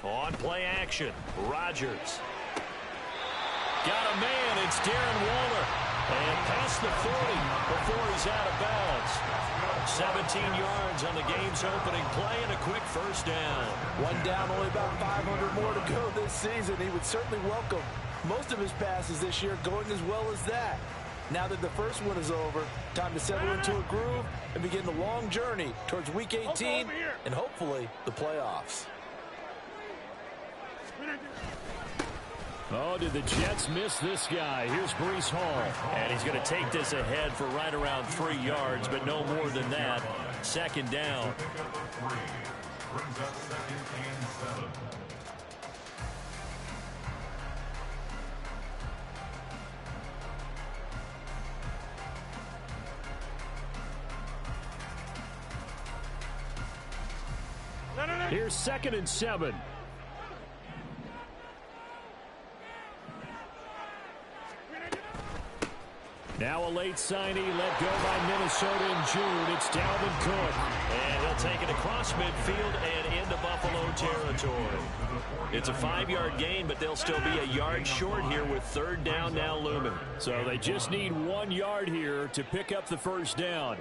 On play action, Rodgers. Got a man, it's Darren Waller. And past the 40 before he's out of bounds. 17 yards on the game's opening play and a quick first down. One down, only about 500 more to go this season. He would certainly welcome most of his passes this year going as well as that. Now that the first one is over, time to settle into a groove and begin the long journey towards Week 18 and hopefully the playoffs. Oh, did the Jets miss this guy? Here's Breece Hall. And he's going to take this ahead for right around 3 yards, but no more than that. Second down. Here's 2nd and 7. Now a late signee let go by Minnesota in June. It's Dalvin Cook. And he'll take it across midfield and into Buffalo territory. It's a 5-yard gain, but they'll still be a yard short here with 3rd down now looming. So they just need 1 yard here to pick up the first down.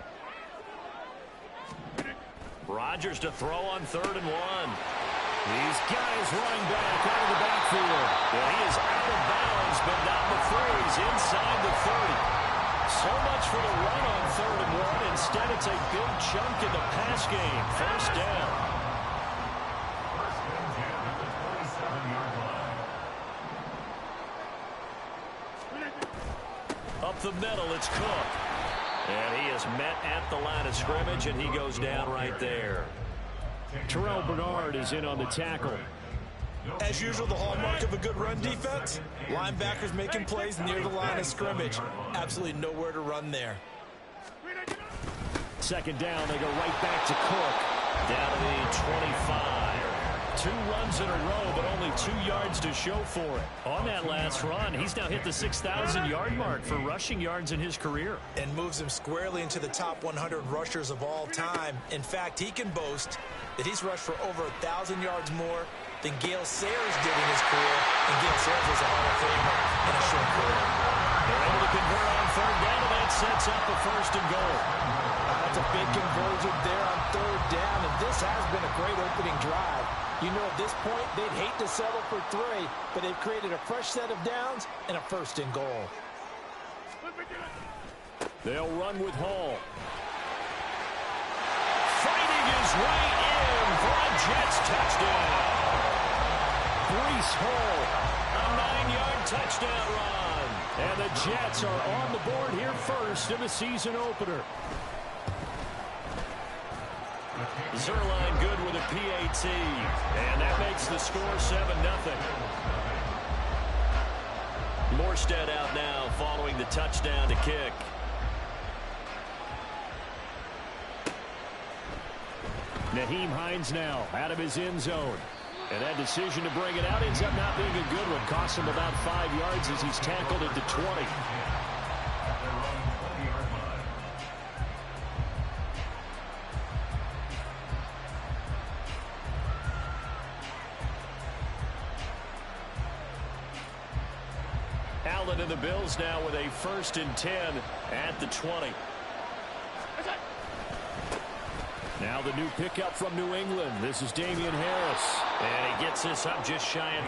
Rodgers to throw on 3rd and 1. He's got his running back out of the backfield. Well, he is out of bounds, but not before he's inside the 30. So much for the run on 3rd and 1. Instead, it's a big chunk in the pass game. First down. Up the middle, it's Cook. And he is met at the line of scrimmage, and he goes down right there. Terrell Bernard is in on the tackle. As usual, the hallmark of a good run defense, linebackers making plays near the line of scrimmage. Absolutely nowhere to run there. 2nd down, they go right back to Cook. Down to the 25. 2 runs in a row, but only 2 yards to show for it. On that last run, he's now hit the 6,000-yard mark for rushing yards in his career. And moves him squarely into the top 100 rushers of all time. In fact, he can boast that he's rushed for over 1,000 yards more than Gale Sayers did in his career. And Gale Sayers was a Hall of Famer in a short career. They're able to convert on 3rd down, and that sets up a 1st and goal. That's a big conversion there on 3rd down, and this has been a great opening drive. You know, at this point, they'd hate to settle for 3, but they've created a fresh set of downs and a 1st and goal. They'll run with Hall. Fighting his way in for a Jets touchdown. Breece Hall, a 9-yard touchdown run. And the Jets are on the board here first in the season opener. Zerline good with a PAT. And that makes the score 7-0. Morstead out now following the touchdown to kick. Nyheim Hines now out of his end zone. And that decision to bring it out ends up not being a good one. Costs him about 5 yards as he's tackled at the 20. Allen and the Bills now with a 1st and 10 at the 20. Now the new pickup from New England. This is Damian Harris. And he gets this up just shy of...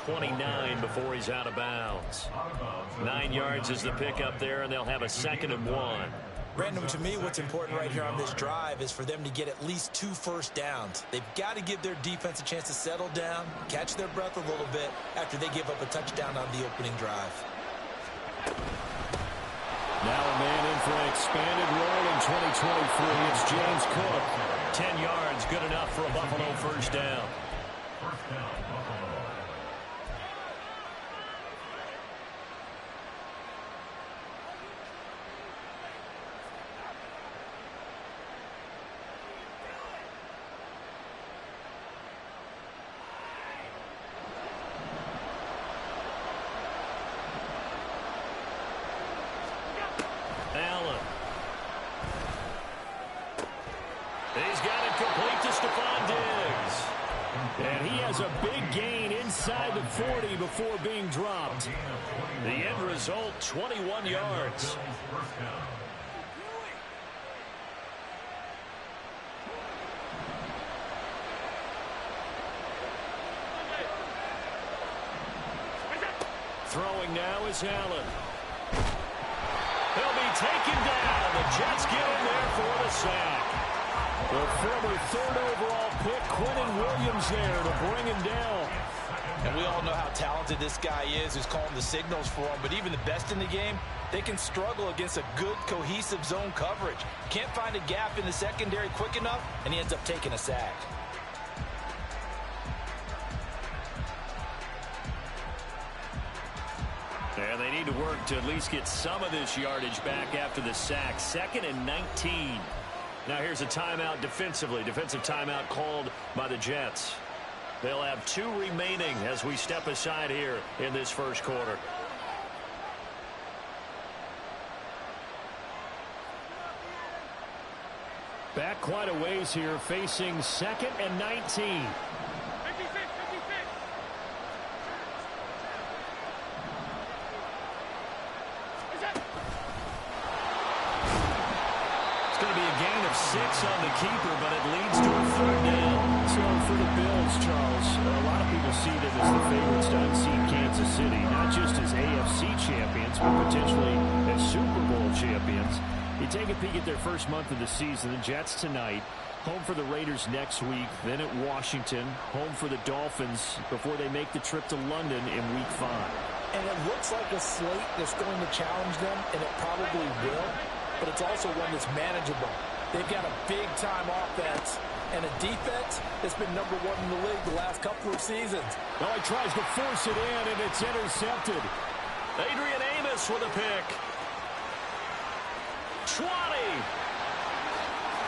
.29 before he's out of bounds. 9 yards is the pickup there, and they'll have a 2nd and 1. Brandon, to me, what's important right here on this drive is for them to get at least 2 first downs. They've got to give their defense a chance to settle down, catch their breath a little bit after they give up a touchdown on the opening drive. Now a man in for an expanded role in 2023. It's James Cook. 10 yards, good enough for a Buffalo first down. has a big gain inside the 40 before being dropped. The end result, 21 yards. Throwing now is Allen. He'll be taken down. The Jets get in there for the sack. The former third overall pick, Quentin Williams, there to bring him down. And we all know how talented this guy is who's calling the signals for him. But even the best in the game, they can struggle against a good, cohesive zone coverage. Can't find a gap in the secondary quick enough, and he ends up taking a sack. And they need to work to at least get some of this yardage back after the sack. 2nd and 19. Now here's a timeout defensively. Defensive timeout called by the Jets. They'll have 2 remaining as we step aside here in this first quarter. Back quite a ways here, facing 2nd and 19. It's going to be a gain of 6 on the keeper, but it leads to a 3rd down. So for the Bills, Charles, a lot of people see them as the favorites to unseat Kansas City, not just as AFC champions, but potentially as Super Bowl champions. You take a peek at their first month of the season, the Jets tonight, home for the Raiders next week, then at Washington, home for the Dolphins before they make the trip to London in Week 5. And it looks like a slate that's going to challenge them, and it probably will. But it's also one that's manageable. They've got a big-time offense and a defense that's been #1 in the league the last couple of seasons. Now he tries to force it in, and it's intercepted. Adrian Amos with a pick. 20.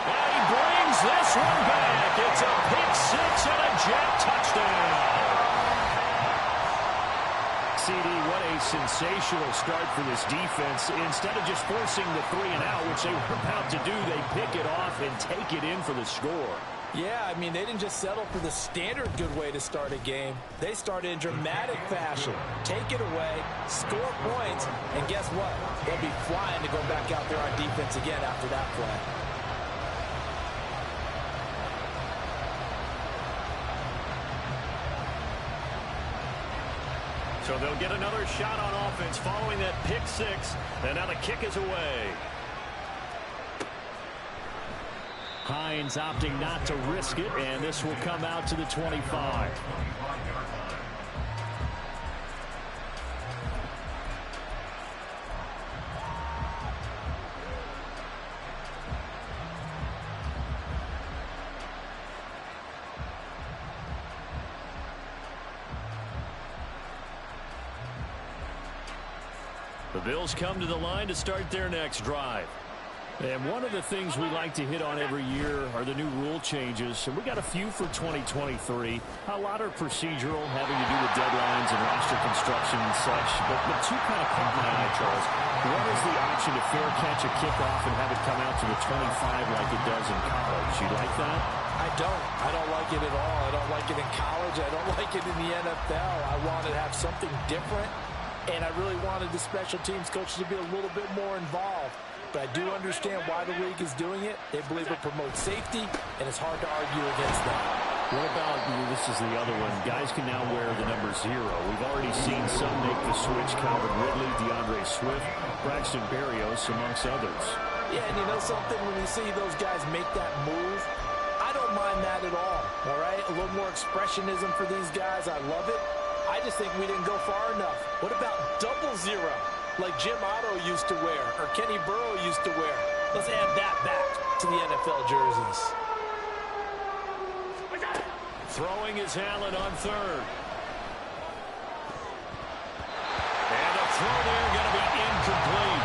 And he brings this one back. It's a pick 6 and a Jet touchdown. CD, what a sensational start for this defense. Instead of just forcing the 3 and out, which they were about to do, they pick it off and take it in for the score. Yeah, I mean, they didn't just settle for the standard good way to start a game. They started in dramatic fashion. Take it away, score points, and guess what? They'll be flying to go back out there on defense again after that play. So they'll get another shot on offense following that pick 6, and now the kick is away. Hines opting not to risk it, and this will come out to the 25. The Bills come to the line to start their next drive. And one of the things we like to hit on every year are the new rule changes. And we got a few for 2023. A lot are procedural, having to do with deadlines and roster construction and such. But two kind of caught my eye, Charles. One is the option to fair catch a kickoff and have it come out to the 25 like it does in college. You like that? I don't. I don't like it at all. I don't like it in college. I don't like it in the NFL. I want to have something different. And I really wanted the special teams coaches to be a little bit more involved. But I do understand why the league is doing it. They believe it promotes safety, and it's hard to argue against that. What about, this is the other one, guys can now wear the number 0. We've already seen some make the switch, Calvin Ridley, DeAndre Swift, Braxton Berrios, amongst others. Yeah, and you know something, when we see those guys make that move, I don't mind that at all right? A little more expressionism for these guys, I love it. I just think we didn't go far enough. What about 00, like Jim Otto used to wear, or Kenny Burrow used to wear? Let's add that back to the NFL jerseys. Throwing is Allen on 3rd. And a throw there going to be incomplete.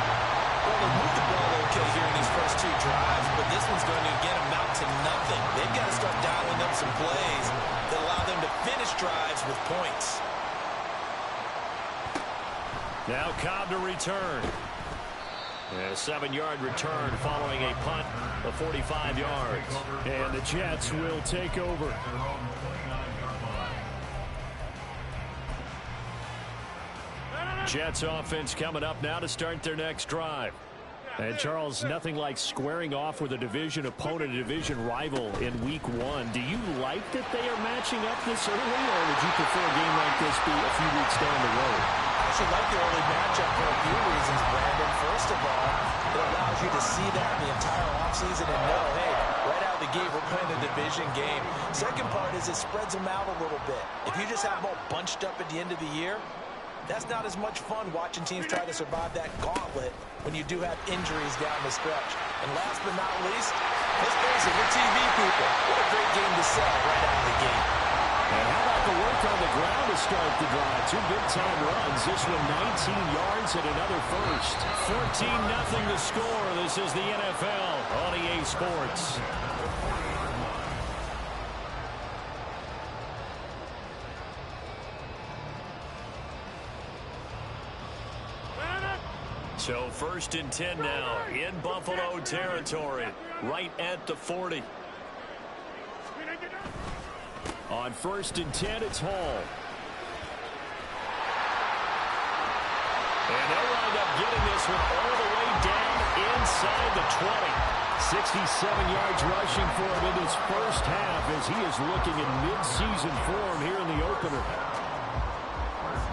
Well, they moved the ball okay here in these first 2 drives, but this one's going to get them out to nothing. They've got to start dialing up some plays that allow them to finish drives with points. Now Cobb to return. A 7-yard return following a punt of 45 yards. And the Jets will take over. Jets offense coming up now to start their next drive. And Charles, nothing like squaring off with a division opponent, a division rival in week 1. Do you like that they are matching up this early, or would you prefer a game like this be a few weeks down the road? I should like the early matchup for a few reasons, Brandon. First of all, it allows you to see that the entire offseason and know, hey, right out of the gate, we're playing a division game. Second part is it spreads them out a little bit. If you just have them all bunched up at the end of the year, that's not as much fun watching teams try to survive that gauntlet when you do have injuries down the stretch. And last but not least, let's face it, we're TV people. What a great game to sell right out of the gate. And how about the work on the ground to start the drive? 2 big-time runs. This one 19 yards and another first. 14-0 to score. This is the NFL on EA Sports. So 1st and 10 now in Buffalo territory, right at the 40. On 1st and 10, it's Hall. And they'll wind up getting this one all the way down inside the 20. 67 yards rushing for him in his first half as he is looking in mid-season form here in the opener.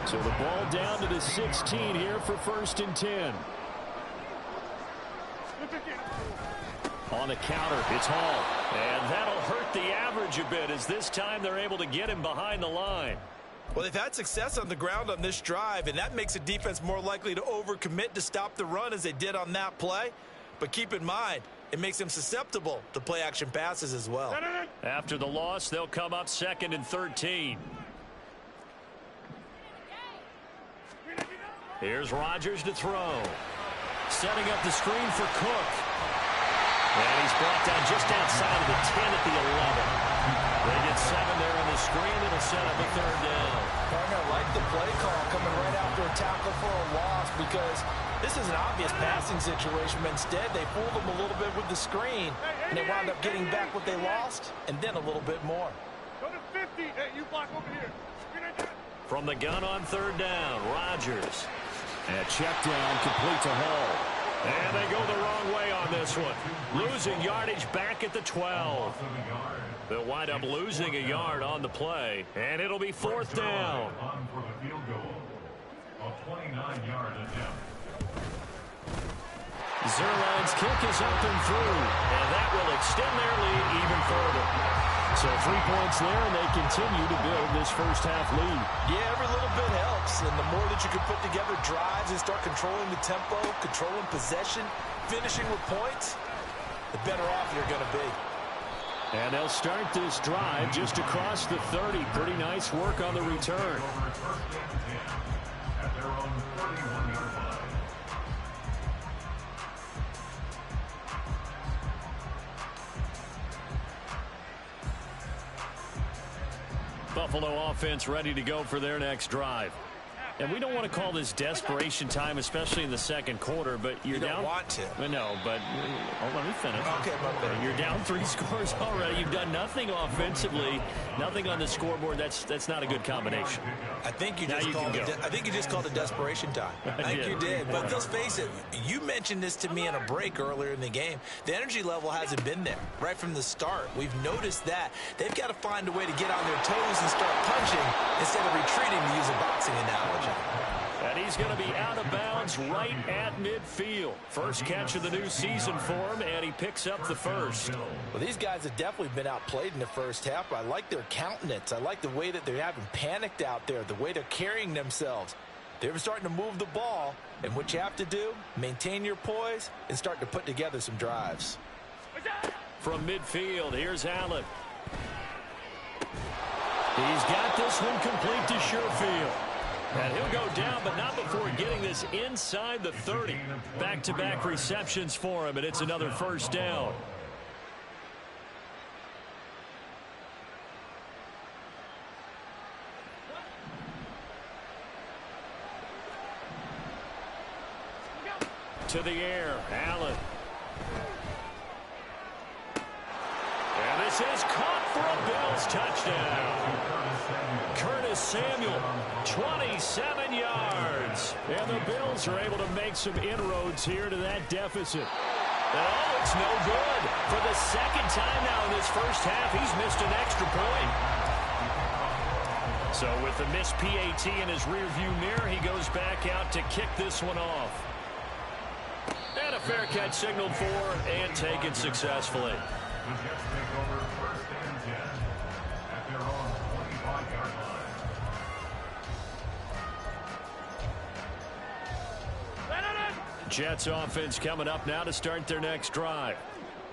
So the ball down to the 16 here for 1st and 10. On the counter, it's Hall. And that'll hurt the average a bit as this time they're able to get him behind the line. Well, they've had success on the ground on this drive, and that makes a defense more likely to overcommit to stop the run as they did on that play. But keep in mind, it makes them susceptible to play-action passes as well. After the loss, they'll come up 2nd and 13. Here's Rodgers to throw. Setting up the screen for Cook. And he's brought down just outside of the 10 at the 11. They get 7 there on the screen. It'll set up a 3rd down. Partner, like the play call coming right after a tackle for a loss because this is an obvious passing situation, but instead they fooled them a little bit with the screen, and they wound up getting back what they lost and then a little bit more. Go to 50. Hey, you block over here. From the gun on 3rd down, Rodgers. And check down, complete to Hall. And they go the wrong way on this one. Losing yardage back at the 12. They'll wind up losing a yard on the play, and it'll be 4th down. Zerline's kick is up and through, and that will extend their lead even further. So 3 points there, and they continue to build this first half lead. Yeah, every little bit helps, and the more that you can put together drives and start controlling the tempo, controlling possession, finishing with points, the better off you're going to be. And they'll start this drive just across the 30. Pretty nice work on the return. Buffalo offense ready to go for their next drive. And we don't want to call this desperation time, especially in the 2nd quarter, but you're you don't down. Want to. No, but let me finish. Okay, my bad. You're down 3 scores already. You've done nothing offensively, nothing on the scoreboard. That's not a good combination. I think you just called it desperation time. I think you did. But let's face it, you mentioned this to me in a break earlier in the game. The energy level hasn't been there right from the start. We've noticed that. They've got to find a way to get on their toes and start punching instead of retreating, to use a boxing analogy. And he's going to be out of bounds right at midfield. First catch of the new season for him, and he picks up the first. Well, these guys have definitely been outplayed in the first half. I like their countenance. I like the way that they haven't panicked out there, the way they're carrying themselves. They're starting to move the ball, and what you have to do, maintain your poise and start to put together some drives. From midfield, here's Allen. He's got this one complete to Sherfield. And he'll go down, but not before getting this inside the 30. Back-to-back receptions for him, and it's another first down. To the air, Allen. And this is caught for a Bills touchdown. Curtis Samuel, 27 yards. And the Bills are able to make some inroads here to that deficit. Oh, it's no good. For the second time now in this first half, he's missed an extra point. So with the missed PAT in his rearview mirror, he goes back out to kick this one off. And a fair catch signaled for and taken successfully. Jets offense coming up now to start their next drive.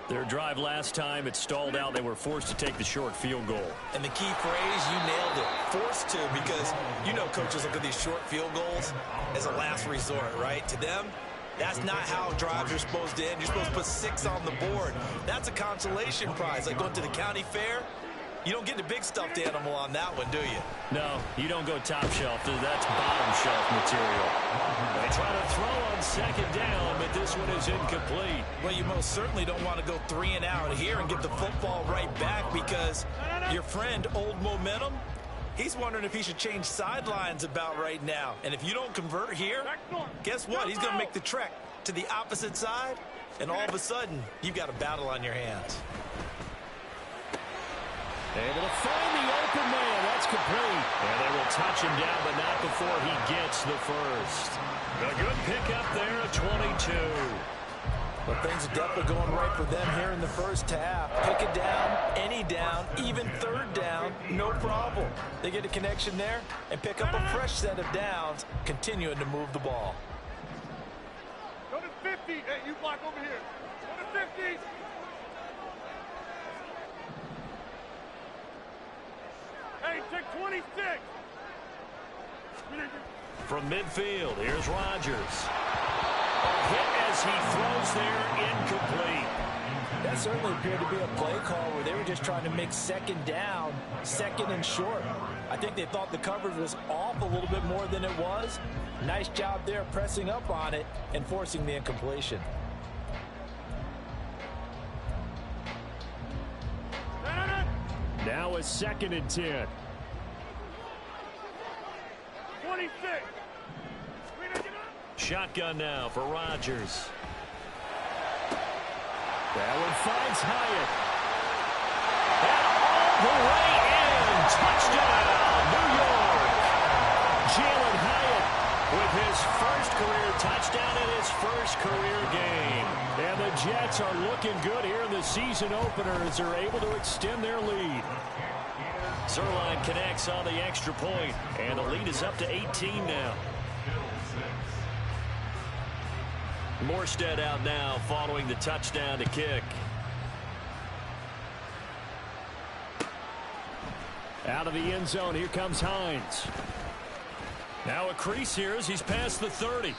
Their drive last time, it stalled out. They were forced to take the short field goal. And the key phrase, you nailed it. Forced to, because you know coaches look at these short field goals as a last resort, right? To them, that's not how drives are supposed to end. You're supposed to put 6 on the board. That's a consolation prize. Like going to the county fair, you don't get the big stuffed animal on that one, do you? No, you don't go top shelf. That's bottom shelf material. They try to throw on second down, but this one is incomplete. Well, you most certainly don't want to go 3 and out here and get the football right back, because your friend, Old Momentum, he's wondering if he should change sidelines about right now. And if you don't convert here, guess what? He's going to make the trek to the opposite side, and all of a sudden, you've got a battle on your hands. Able to find the open man. That's complete. And they will touch him down, but not before he gets the first. A good pickup there at 22. Well, things are definitely going right for them here in the first half. Pick it down, any down, even third down, no problem. They get a connection there and pick up a fresh set of downs, continuing to move the ball. Go to 50. Hey, you block over here. Go to 50. Hey, check 26. From midfield, here's Rodgers. A hit as he throws there, incomplete. That certainly appeared to be a play call where they were just trying to make second down, second and short. I think they thought the coverage was off a little bit more than it was. Nice job there pressing up on it and forcing the incompletion. Now a 2nd and 10. 26. Shotgun now for Rodgers. That one finds Hyatt. And all the way in. Touchdown, New York. Jalen Hyatt with his first career touchdown in his first career game. And the Jets are looking good here in the season opener as they're able to extend their lead. Zerline connects on the extra point, and the lead is up to 18 now. Morstead out now following the touchdown to kick. Out of the end zone, here comes Hines. Now a crease here as he's past the 30.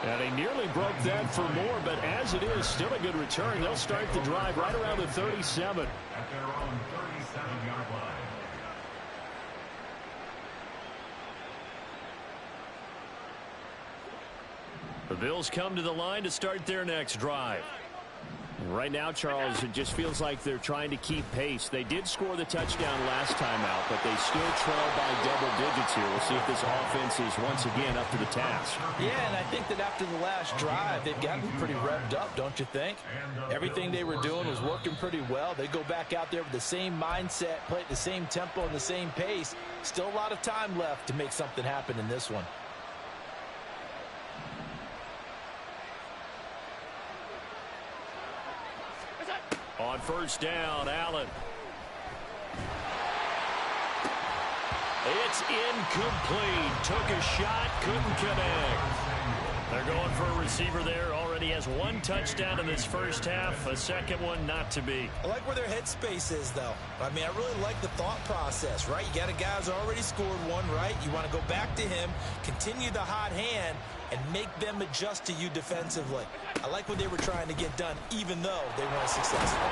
And he nearly broke that for more, but as it is, still a good return. They'll start the drive right around the 37. At their own 37-yard line. The Bills come to the line to start their next drive. Right now, Charles, it just feels like they're trying to keep pace. They did score the touchdown last time out, but they still trail by double digits here. We'll see if this offense is once again up to the task. Yeah, and I think that after the last drive, they've gotten pretty revved up, don't you think? Everything they were doing was working pretty well. They go back out there with the same mindset, play at the same tempo and the same pace. Still a lot of time left to make something happen in this one. On first down, Allen. It's incomplete. Took a shot, couldn't connect. They're going for a receiver there. Already has 1 touchdown in this first half. A second one not to be. I like where their headspace is, though. I mean, I really like the thought process, right? You got a guy who's already scored one, right? You want to go back to him, continue the hot hand, and make them adjust to you defensively. I like what they were trying to get done, even though they weren't successful.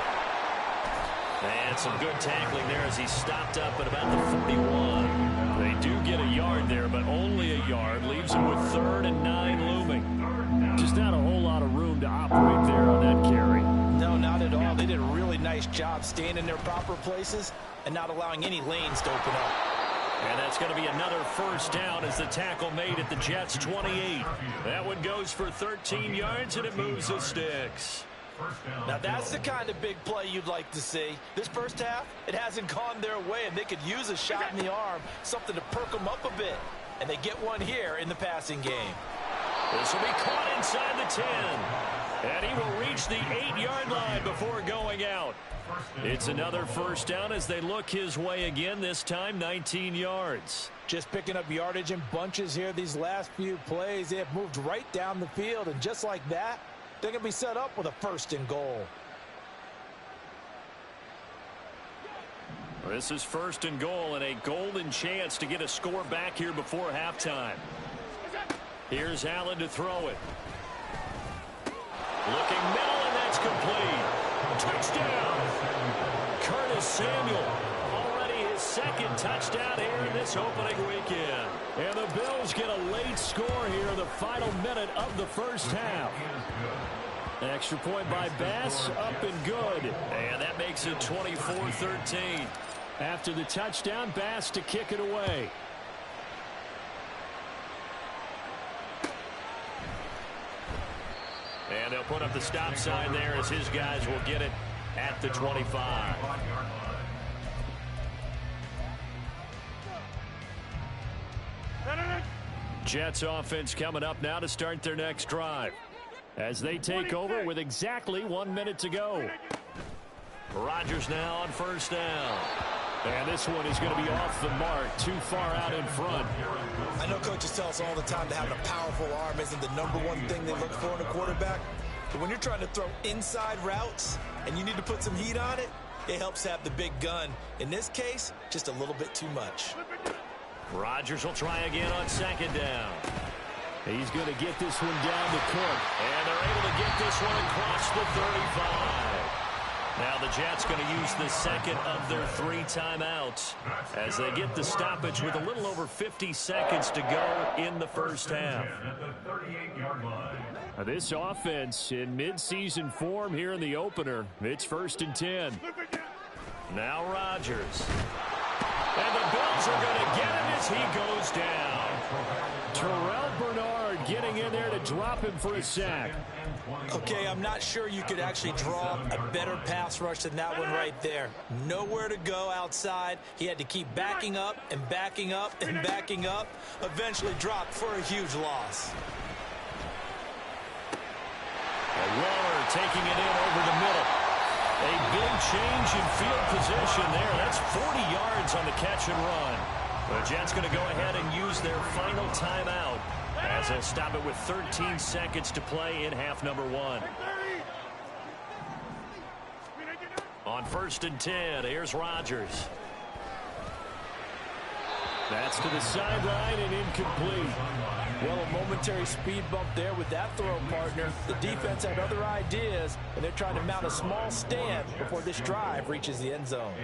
And some good tackling there as he stopped up at about the 41. They do get a yard there, but only a yard. Leaves him with 3rd and 9 looming. Just not a whole lot of room to operate there on that carry. No, not at all. They did a really nice job staying in their proper places and not allowing any lanes to open up. And that's going to be another first down as the tackle made at the Jets' 28. That one goes for 13 yards, and it moves the sticks. Now that's the kind of big play you'd like to see. This first half, it hasn't gone their way, and they could use a shot in the arm, something to perk them up a bit. And they get one here in the passing game. This will be caught inside the 10. And he will reach the 8-yard line before going out. It's another first down as they look his way again, this time 19 yards. Just picking up yardage in bunches here these last few plays. They have moved right down the field, and just like that, they're going to be set up with a first and goal. This is first and goal and a golden chance to get a score back here before halftime. Here's Allen to throw it. Looking middle, and that's complete. Touchdown. Curtis Samuel. Already his second touchdown here in this opening weekend. And the Bills get a late score here in the final minute of the first half. An extra point by Bass, up and good. And that makes it 24-13. After the touchdown, Bass to kick it away. And they'll put up the stop sign there as his guys will get it at the 25. Jets offense coming up now to start their next drive as they take over with exactly 1 minute to go. Rodgers now on first down. And this one is going to be off the mark, too far out in front. I know coaches tell us all the time that having a powerful arm isn't the #1 thing they look for in a quarterback. But when you're trying to throw inside routes and you need to put some heat on it, it helps have the big gun. In this case, just a little bit too much. Rodgers will try again on second down. He's going to get this one down to Cook. And they're able to get this one across the 35. Now the Jets going to use the second of their 3 timeouts as they get the stoppage with a little over 50 seconds to go in the first half. This offense in midseason form here in the opener. It's first and 10. Now Rodgers. And the Bills are going to get him as he goes down. Terrell Bernard getting in there to drop him for a sack. Okay, I'm not sure you could actually draw a better pass rush than that one right there. Nowhere to go outside. He had to keep backing up and backing up and backing up. Eventually dropped for a huge loss. Waller taking it in over the middle. A big change in field position there. That's 40 yards on the catch and run. The Jets going to go ahead and use their final timeout as they'll stop it with 13 seconds to play in half number 1. On first and 10, here's Rodgers. That's to the sideline and incomplete. Well, a momentary speed bump there with that throw, partner. The defense had other ideas, and they're trying to mount a small stand before this drive reaches the end zone.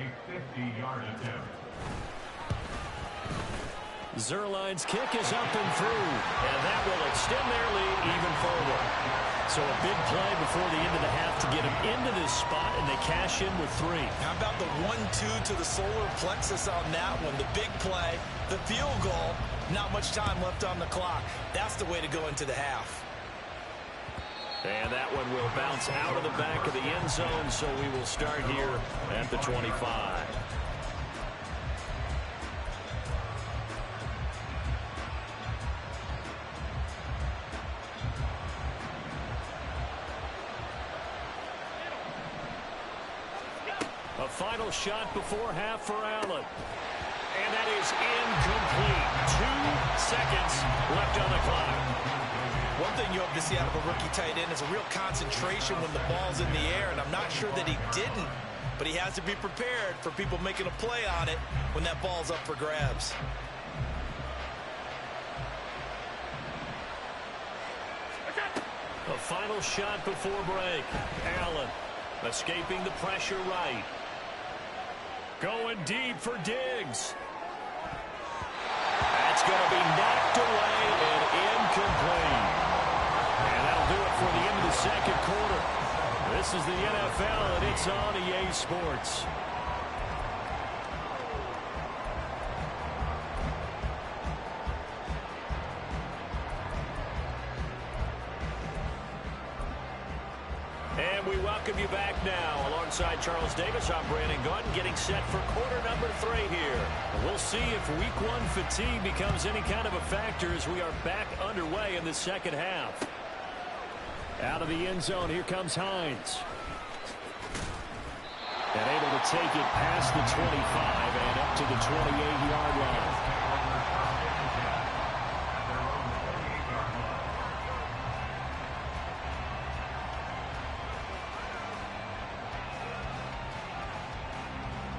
Zerline's kick is up and through, and that will extend their lead even further. So a big play before the end of the half to get them into this spot, and they cash in with 3. How about the 1-2 to the solar plexus on that one? The big play, the field goal, not much time left on the clock. That's the way to go into the half. And that one will bounce out of the back of the end zone, so we will start here at the 25. A final shot before half for Allen. And that is incomplete. 2 seconds left on the clock. One thing you hope to see out of a rookie tight end is a real concentration when the ball's in the air, and I'm not sure that he didn't, but he has to be prepared for people making a play on it when that ball's up for grabs. A final shot before break. Allen escaping the pressure right. Going deep for Diggs. That's going to be knocked away and incomplete. And that'll do it for the end of the second quarter. This is the NFL, and it's on EA Sports. we welcome you back now. Alongside Charles Davis, I'm Brandon Gaudin, getting set for quarter number 3 here. We'll see if week 1 fatigue becomes any kind of a factor as we are back underway in the second half. Out of the end zone, here comes Hines. And able to take it past the 25 and up to the 28-yard line.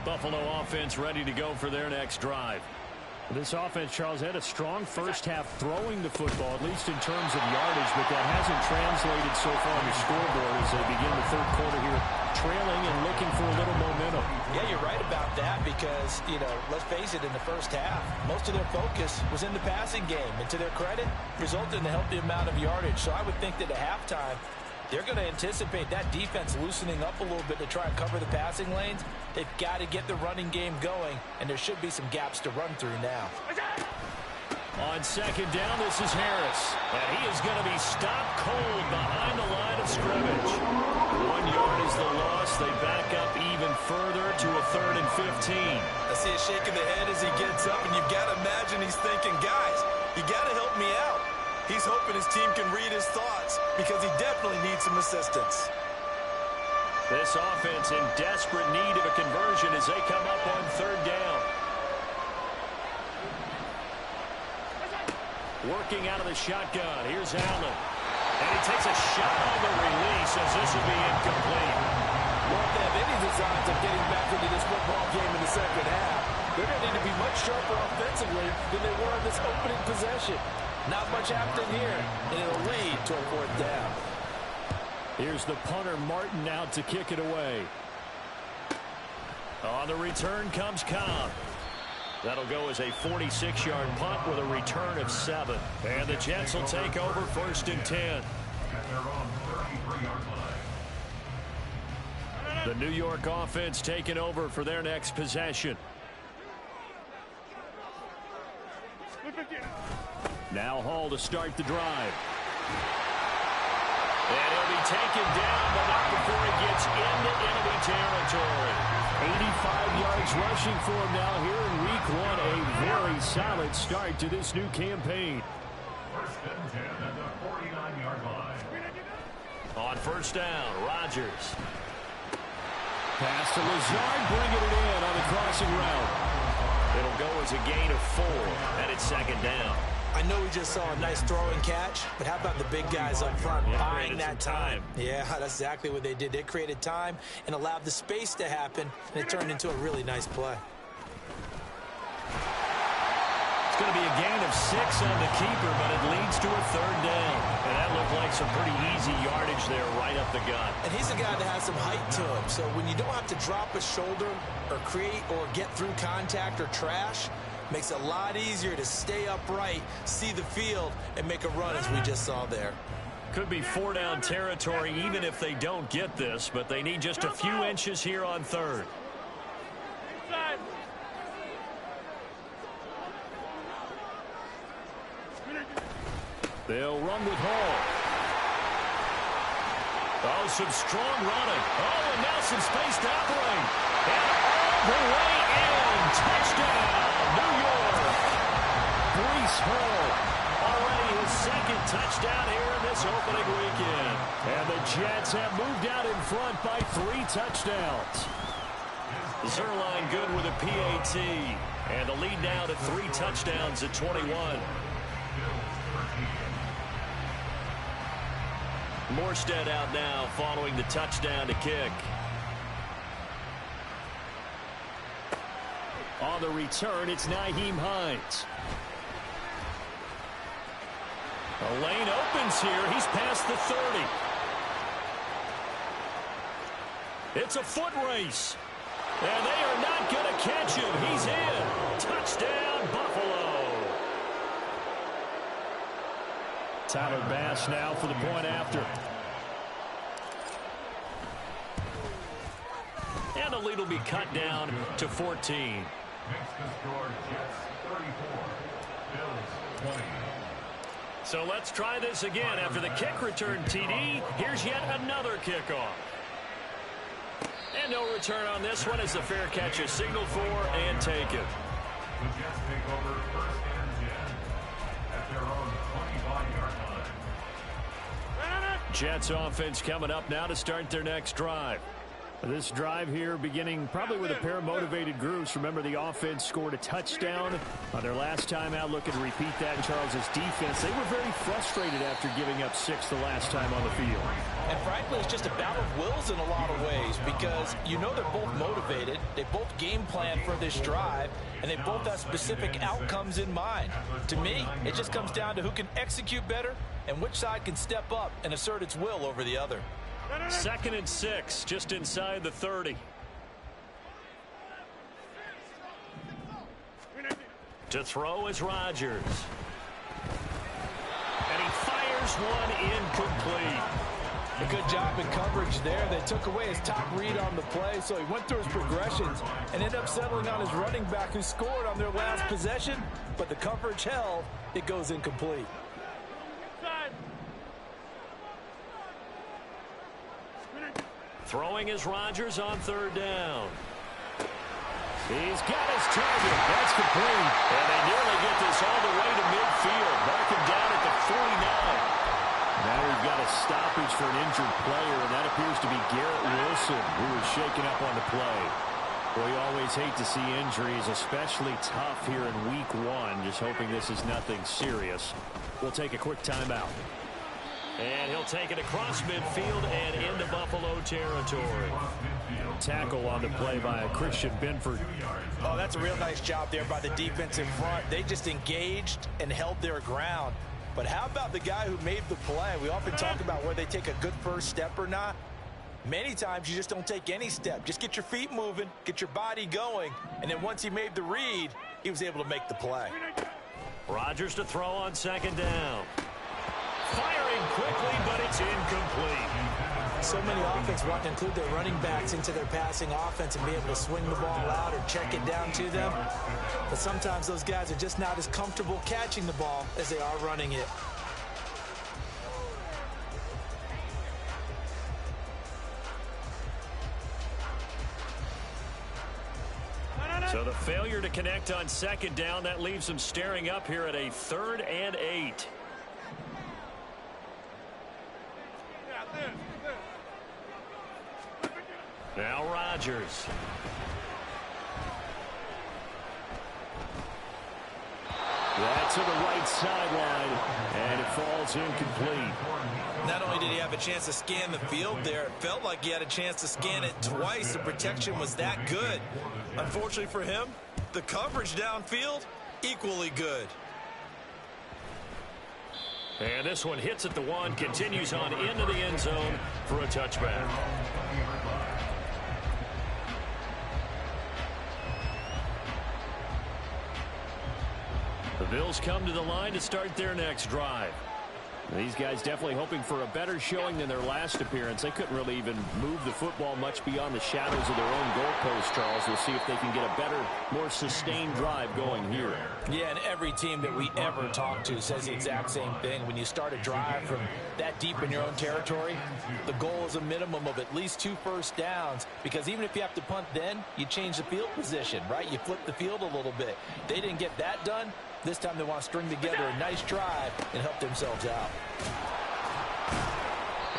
Buffalo offense ready to go for their next drive. This offense, Charles, had a strong first half throwing the football, at least in terms of yardage, but that hasn't translated so far on the scoreboard as they begin the third quarter here, trailing and looking for a little momentum. Yeah, you're right about that because, let's face it, in the first half, most of their focus was in the passing game. And to their credit, resulted in a healthy amount of yardage. So I would think that at halftime, they're going to anticipate that defense loosening up a little bit to try and cover the passing lanes. They've got to get the running game going, and there should be some gaps to run through now. On second down, this is Harris. And he is going to be stopped cold behind the line of scrimmage. 1 yard is the loss. They back up even further to a 3rd and 15. I see it shaking the head as he gets up, and you've got to imagine he's thinking, guys, you got to help me out. He's hoping his team can read his thoughts because he definitely needs some assistance. This offense in desperate need of a conversion as they come up on 3rd down. Working out of the shotgun. Here's Allen. And he takes a shot on the release as this will be incomplete. Well, if they have any designs of getting back into this football game in the second half, they're going to need to be much sharper offensively than they were in this opening possession. Not much happening here, and it'll lead to a 4th down. Here's the punter, Martin, out to kick it away. On the return comes Cobb. That'll go as a 46-yard punt with a return of 7. And the Jets will take over 1st and 10. The New York offense taking over for their next possession. Now Hall to start the drive. And he'll be taken down, but not before he gets into enemy territory. 85 yards rushing for him now here in week 1. A very solid start to this new campaign. 1st and 10 at the 49-yard line. On 1st down, Rodgers. Pass to Lazard, bringing it in on the crossing route. It'll go as a gain of 4, and it's 2nd down. I know we just saw a nice throw and catch, but how about the big guys up front buying that time? Yeah, that's exactly what they did. They created time and allowed the space to happen, and it turned into a really nice play. It's going to be a gain of 6 on the keeper, but it leads to a 3rd down. And that looked like some pretty easy yardage there right up the gut. And he's a guy that has some height to him, so when you don't have to drop a shoulder or create or get through contact or trash, makes it a lot easier to stay upright, see the field, and make a run as we just saw there. Could be 4-down territory even if they don't get this, but they need just a few inches here on 3rd. They'll run with Hall. Oh, some strong running. Oh, and now some space to operate. And all the way in. Touchdown, New York. Breece Hall. Already his 2nd touchdown here in this opening weekend. And the Jets have moved out in front by 3 touchdowns. Zerline good with a PAT. And the lead now to 3 touchdowns at 21. Morstead out now following the touchdown to kick. On the return, it's Nyheim Hines. A lane opens here. He's past the 30. It's a foot race. And they are not going to catch him. He's in. Touchdown, Buffalo. Tyler Bass now for the point after. And the lead will be cut down to 14. Makes the score Jets 34, Bills 20. So let's try this again. After the kick return TD, here's yet another kickoff. And no return on this one as the fair catch is signaled for and taken. The Jets take over 1st and 10 at their own 25-yard line. Jets offense coming up now to start their next drive. This drive here beginning probably with a pair of motivated groups. Remember, the offense scored a touchdown on their last time out. Looking to repeat that in Charles's defense. They were very frustrated after giving up 6 the last time on the field. And frankly, it's just a battle of wills in a lot of ways because you know they're both motivated. They both game plan for this drive, and they both have specific outcomes in mind. To me, it just comes down to who can execute better and which side can step up and assert its will over the other. 2nd and 6, just inside the 30. To throw is Rodgers. And he fires one incomplete. A good job in coverage there. They took away his top read on the play, so he went through his progressions and ended up settling on his running back who scored on their last possession, but the coverage held. It goes incomplete. Throwing is Rodgers on 3rd down. He's got his target. That's complete. And they nearly get this all the way to midfield. Mark him down at the 49. Now we've got a stoppage for an injured player, and that appears to be Garrett Wilson, who is shaken up on the play. Well, you always hate to see injuries, especially tough here in week 1. Just hoping this is nothing serious. We'll take a quick timeout. And he'll take it across midfield and into Buffalo territory. Tackle on the play by Christian Benford. Oh, that's a real nice job there by the defense in front. They just engaged and held their ground. But how about the guy who made the play? We often talk about whether they take a good first step or not. Many times you just don't take any step. Just get your feet moving, get your body going, and then once he made the read, he was able to make the play. Rodgers to throw on 2nd down. Firing quickly, but it's incomplete. So many offense want to include their running backs into their passing offense and be able to swing the ball out or check it down to them. But sometimes those guys are just not as comfortable catching the ball as they are running it. So the failure to connect on 2nd down, that leaves them staring up here at a 3rd and 8. Now Rodgers. That's to the right sideline, and it falls incomplete. Not only did he have a chance to scan the field there, it felt like he had a chance to scan it twice. The protection was that good. Unfortunately for him, the coverage downfield, equally good. And this one hits at the 1, continues on into the end zone for a touchback. The Bills come to the line to start their next drive. These guys definitely hoping for a better showing than their last appearance. They couldn't really even move the football much beyond the shadows of their own goalpost, Charles. We'll see if they can get a better, more sustained drive going here. Yeah, and every team that we ever talk to says the exact same thing. When you start a drive from that deep in your own territory, the goal is a minimum of at least 2 first downs, because even if you have to punt then, you change the field position, right? You flip the field a little bit. They didn't get that done. This time they want to string together a nice drive and help themselves out.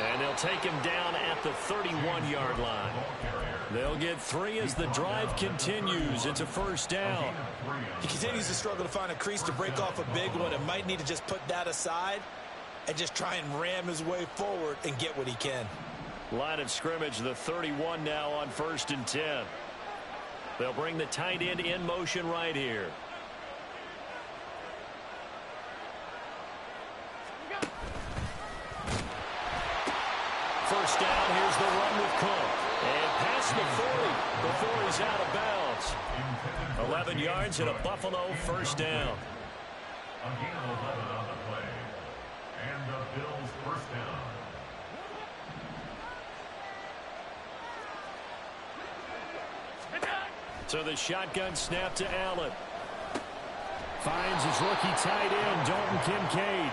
And they'll take him down at the 31-yard line. They'll get 3 as the drive continues. It's a 1st down. He continues to struggle to find a crease to break off a big one and might need to just put that aside and just try and ram his way forward and get what he can. Line of scrimmage, the 31 now on 1st and 10. They'll bring the tight end in motion right here. First down, here's the run with Cook. And past the 40 before he's out of bounds. 11 yards and a Buffalo 1st down. A gain of 11 on the play. And the Bills 1st down. So the shotgun snap to Allen. Finds his rookie tight end, Dalton Kincaid.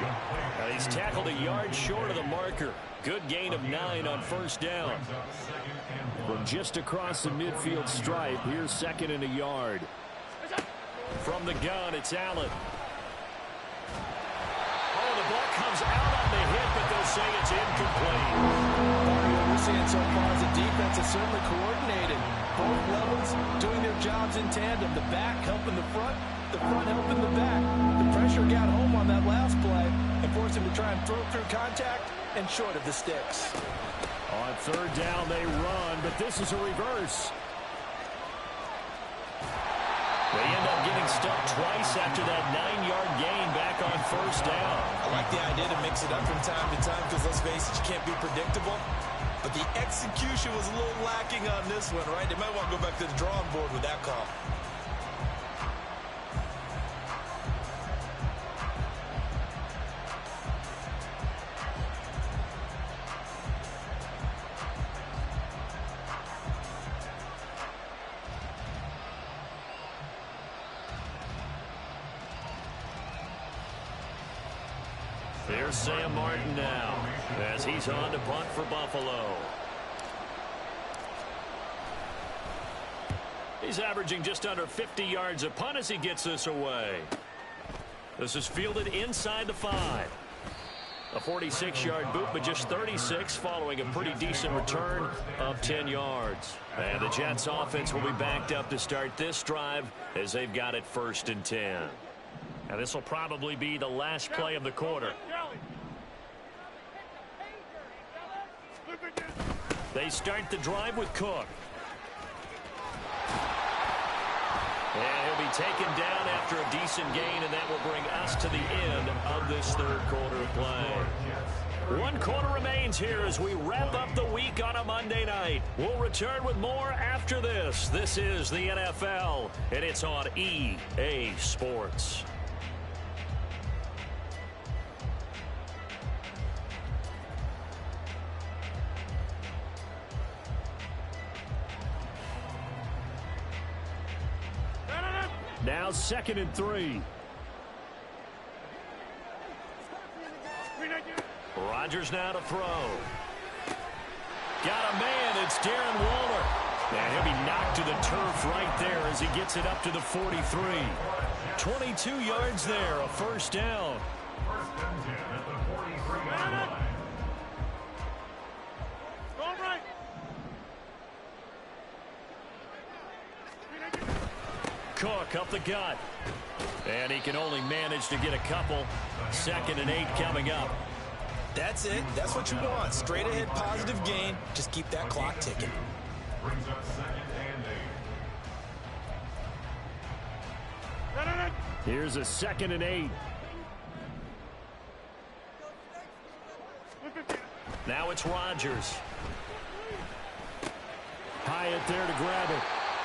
And he's tackled a yard short of the marker. Good gain of 9 on 1st down. From just across the midfield stripe, here's 2nd and a yard. From the gun, it's Allen. Oh, the ball comes out on the hit, but they'll say it's incomplete. What we're seeing so far is the defense is certainly coordinated. Both levels doing their jobs in tandem. The back helping the front helping the back. The pressure got home on that last play and forced him to try and throw through contact and short of the sticks. On 3rd down, they run, but this is a reverse. They end up getting stuck twice after that 9-yard gain back on 1st down. I like the idea to mix it up from time to time because, let's face it, you can't be predictable. But the execution was a little lacking on this one, right? They might want to go back to the drawing board with that call. Here's Sam Martin now as he's on to punt for Buffalo. He's averaging just under 50 yards a punt as he gets this away. This is fielded inside the 5. A 46-yard boot, but just 36 following a pretty decent return of 10 yards. And the Jets offense will be backed up to start this drive as they've got it 1st and 10. And this will probably be the last play of the quarter. They start the drive with Cook. And he'll be taken down after a decent gain, and that will bring us to the end of this 3rd quarter of play. 1 quarter remains here as we wrap up the week on a Monday night. We'll return with more after this. This is the NFL, and it's on EA Sports. Now 2nd and 3. Rodgers now to throw. Got a man. It's Darren Waller. And he'll be knocked to the turf right there as he gets it up to the 43. 22 yards there, a 1st down. Cook up the gut. And he can only manage to get a couple. 2nd and 8 coming up. That's it. That's what you want. Straight ahead positive gain. Just keep that clock ticking. Brings up 2nd and 8. Here's a 2nd and 8. Now it's Rodgers. Hyatt there to grab it.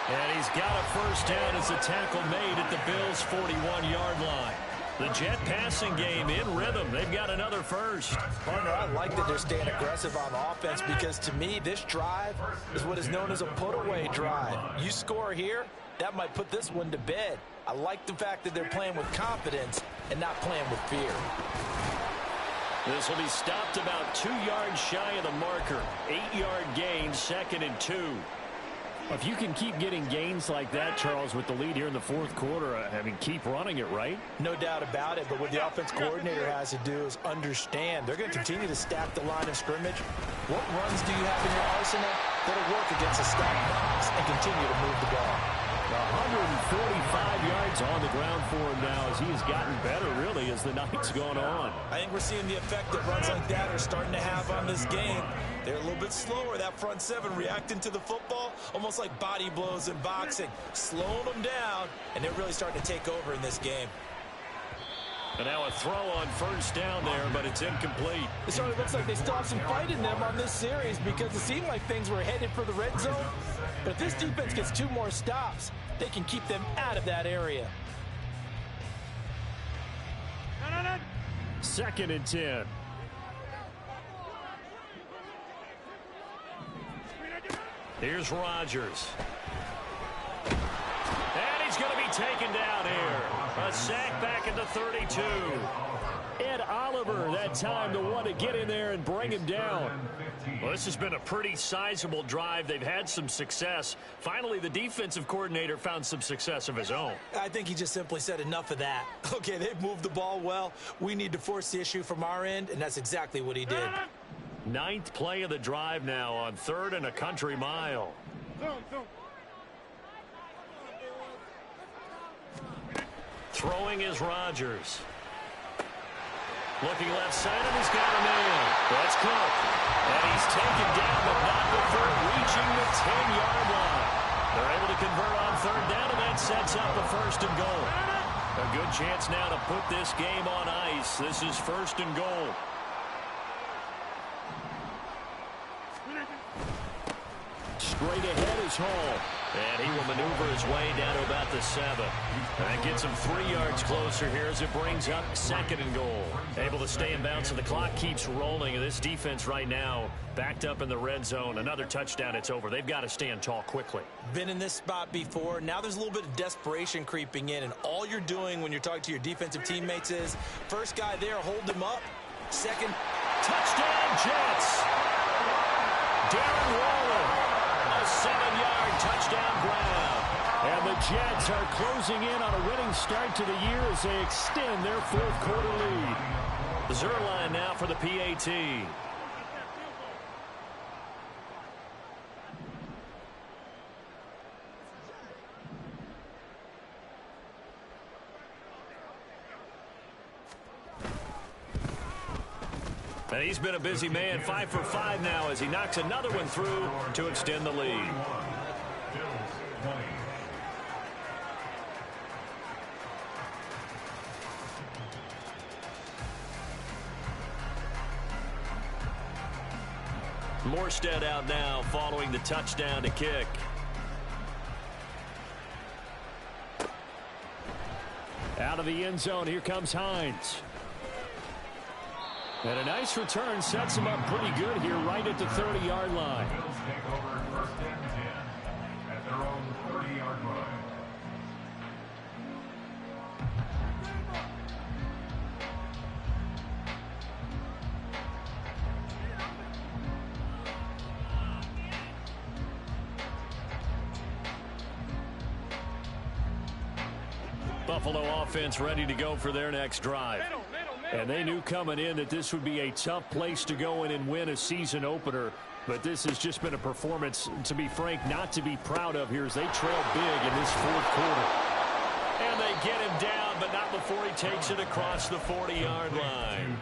And he's got a 1st down as the tackle made at the Bills' 41-yard line. The Jet passing game in rhythm. They've got another 1st. Partner, I like that they're staying aggressive on offense because, to me, this drive is what is known as a put-away drive. You score here, that might put this one to bed. I like the fact that they're playing with confidence and not playing with fear. This will be stopped about 2 yards shy of the marker. 8-yard gain, 2nd and 2. If you can keep getting gains like that, Charles, with the lead here in the 4th quarter, I mean, keep running it, right? No doubt about it, but what the offense coordinator has to do is understand. They're going to continue to stack the line of scrimmage. What runs do you have in your arsenal that'll work against a stacked box and continue to move the ball? 145 yards on the ground for him now as he has gotten better, really, as the night's gone on. I think we're seeing the effect that runs like that are starting to have on this game. They're a little bit slower, that front 7, reacting to the football, almost like body blows in boxing, slowing them down, and they're really starting to take over in this game. And now a throw on 1st down there, but it's incomplete. It sort of looks like they still have some fight in them on this series because it seemed like things were headed for the red zone. But if this defense gets 2 more stops, they can keep them out of that area. 2nd and 10. Here's Rodgers. And he's going to be taken down here. A sack back at the 32. Ed Oliver, that time, the one to get in there and bring him down. Well, this has been a pretty sizable drive. They've had some success. Finally, the defensive coordinator found some success of his own. I think he just simply said enough of that. Okay, they've moved the ball well. We need to force the issue from our end, and that's exactly what he did. 9th play of the drive now on 3rd and a country mile. Throwing is Rodgers. Looking left side, and he's got a man. That's Cook. And he's taken down, but not before reaching the 10-yard line. They're able to convert on 3rd down, and that sets up a 1st and goal. A good chance now to put this game on ice. This is 1st and goal. Straight ahead is Hall. And he will maneuver his way down to about the 7. That gets him 3 yards closer here as it brings up 2nd and goal. Able to stay in bounds, so the clock keeps rolling. And this defense right now backed up in the red zone. Another touchdown, it's over. They've got to stand tall quickly. Been in this spot before. Now there's a little bit of desperation creeping in. And all you're doing when you're talking to your defensive teammates is, first guy there, hold him up. Second, touchdown Jets. Darren Waller. A 7-yard touchdown grab. And the Jets are closing in on a winning start to the year as they extend their 4th quarter lead. The Zerline now for the PAT. And he's been a busy man, 5 for 5 now as he knocks another one through to extend the lead. Morstead out now following the touchdown to kick. Out of the end zone, here comes Hines. And a nice return sets him up pretty good here right at the 30-yard line. Bills take over 1st and 10 at their own 30-yard line. Buffalo offense ready to go for their next drive. And they knew coming in that this would be a tough place to go in and win a season opener. But this has just been a performance, to be frank, not to be proud of here as they trail big in this 4th quarter. And they get him down, but not before he takes it across the 40-yard line.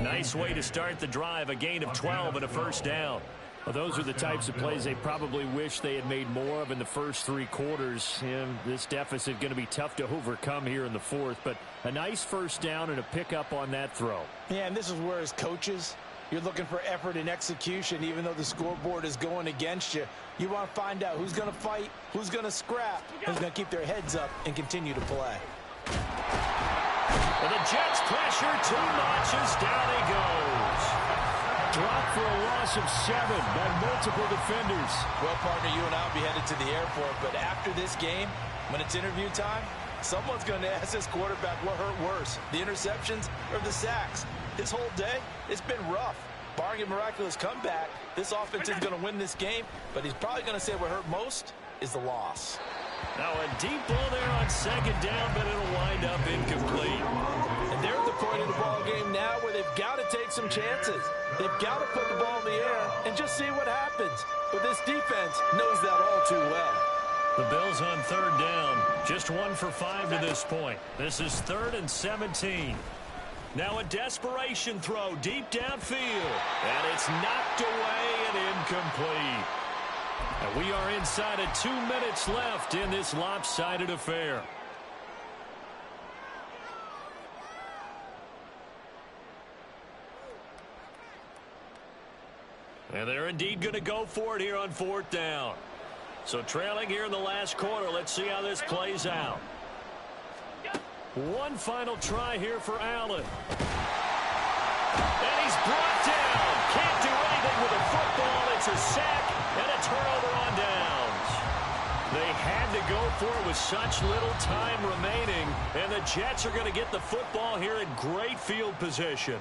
Nice way to start the drive, a gain of 12 and a 1st down. Well, those are the types of plays they probably wish they had made more of in the first 3 quarters. And this deficit going to be tough to overcome here in the 4th. But a nice 1st down and a pickup on that throw. Yeah, and this is where as coaches, you're looking for effort and execution. Even though the scoreboard is going against you, you want to find out who's going to fight, who's going to scrap, who's going to keep their heads up and continue to play. Well, the Jets pressure 2 notches, down he goes. Dropped for a loss of 7 by multiple defenders. Well, partner, you and I will be headed to the airport, but after this game, when it's interview time, someone's going to ask this quarterback what hurt worse, the interceptions or the sacks. His whole day, it's been rough. Barring a miraculous comeback, this offense is going to win this game, but he's probably going to say what hurt most is the loss. Now a deep ball there on 2nd down, but it'll wind up incomplete. And they're at the point of the ball game now where they've got to take some chances. They've got to put the ball in the air and just see what happens. But this defense knows that all too well. The Bills on 3rd down, just 1 for 5 to this point. This is 3rd and 17. Now a desperation throw deep downfield, and it's knocked away and incomplete. And we are inside of 2 minutes left in this lopsided affair. And they're indeed going to go for it here on 4th down. So trailing here in the last quarter, let's see how this plays out. One final try here for Allen. And he's brought down. Can't do anything with a football. It's a sack and a turnover on downs. They had to go for it with such little time remaining, and the the Jets are going to get the football here in great field position.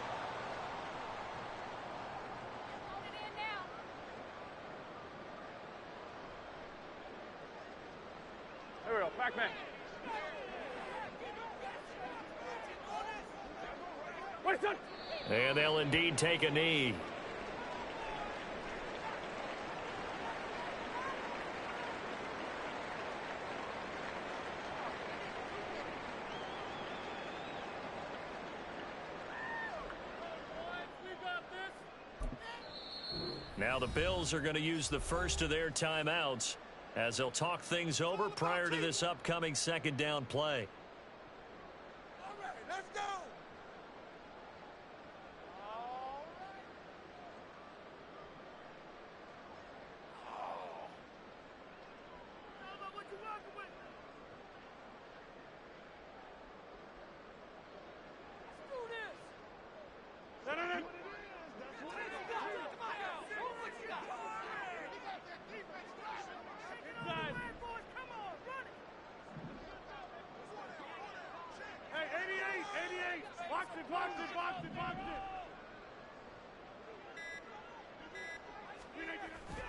There we go. Back man. Wait, son. And they'll indeed take a knee. Now the Bills are going to use the first of their timeouts as they'll talk things over prior to this upcoming second down play. All right, let's go.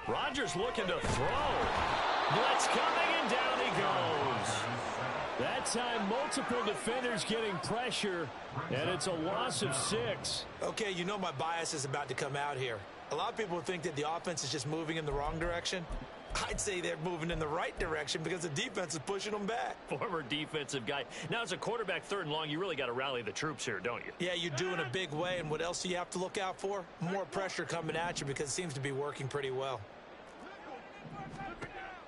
Rodgers looking to throw. Blitz coming, and down he goes. That time, multiple defenders getting pressure, and it's a loss of 6. Okay, you know my bias is about to come out here. A lot of people think that the offense is just moving in the wrong direction. I'd say they're moving in the right direction because the defense is pushing them back. Former defensive guy. Now, as a quarterback, 3rd and long, you really got to rally the troops here, don't you? Yeah, you do in a big way, and what else do you have to look out for? More pressure coming at you because it seems to be working pretty well.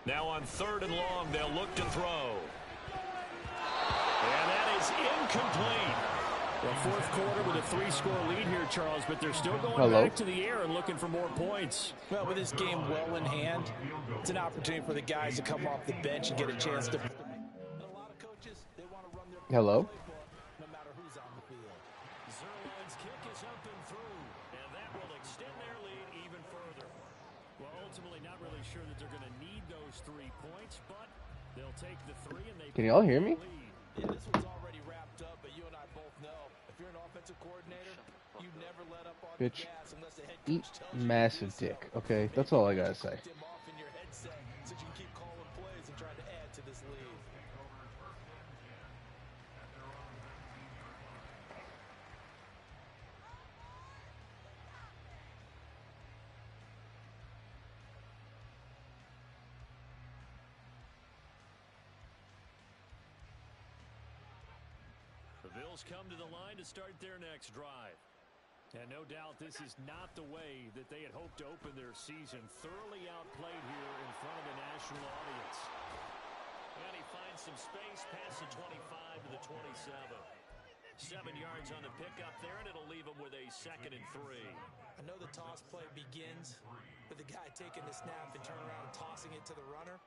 Now on 3rd and long, they'll look to throw. And that is incomplete. Well, 4th quarter with a 3-score lead here, Charles, but they're still going back to the air and looking for more points. Well, with this game well in hand, it's an opportunity for the guys to come off the bench and get a chance to. And a lot of coaches, they want to run their playbook no matter who's on the field. Zerline's kick is up and through, and that will extend their lead even further. Well, ultimately, not really sure that they're going to need those 3 points, but they'll take the 3 and they. Can y'all hear me? Yeah, this one's already wrapped up, but you and I both know if you're an offensive coordinator, you never let up on the Bitch, gas unless the head eat coach tells you. massive dick, okay? That's all I gotta say. Dim off in your headset so you can keep calling plays and trying to add to this lead. The Bills come to the line to start their next drive. And no doubt this is not the way that they had hoped to open their season. Thoroughly outplayed here in front of a national audience. And he finds some space past the 25 to the 27. 7 yards on the pickup there, and it'll leave him with a 2nd and 3. I know the toss play begins with the guy taking the snap and turning around and tossing it to the runner.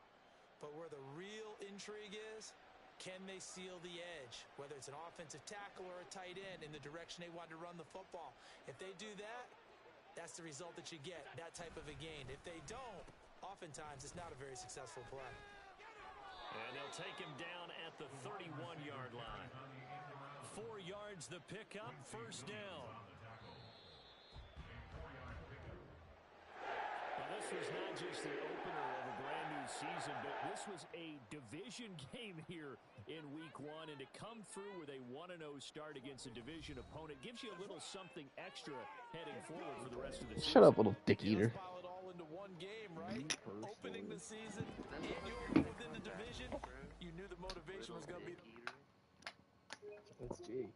But where the real intrigue is, can they seal the edge, whether it's an offensive tackle or a tight end, in the direction they want to run the football? If they do that, that's the result that you get, that type of a gain. If they don't, oftentimes it's not a very successful play. And they'll take him down at the 31-yard line. 4 yards the pickup, 1st down. Now, this was not just the opener of a brand new season, but this was a division game here in week 1, and to come through with a 1-0 start against a division opponent gives you a little something extra heading forward for the rest of the season. Shut up, little dick eater. Let's pile it all into one game, right? Opening the season, and you're within the division. You knew the motivation was going to be. That's Jake.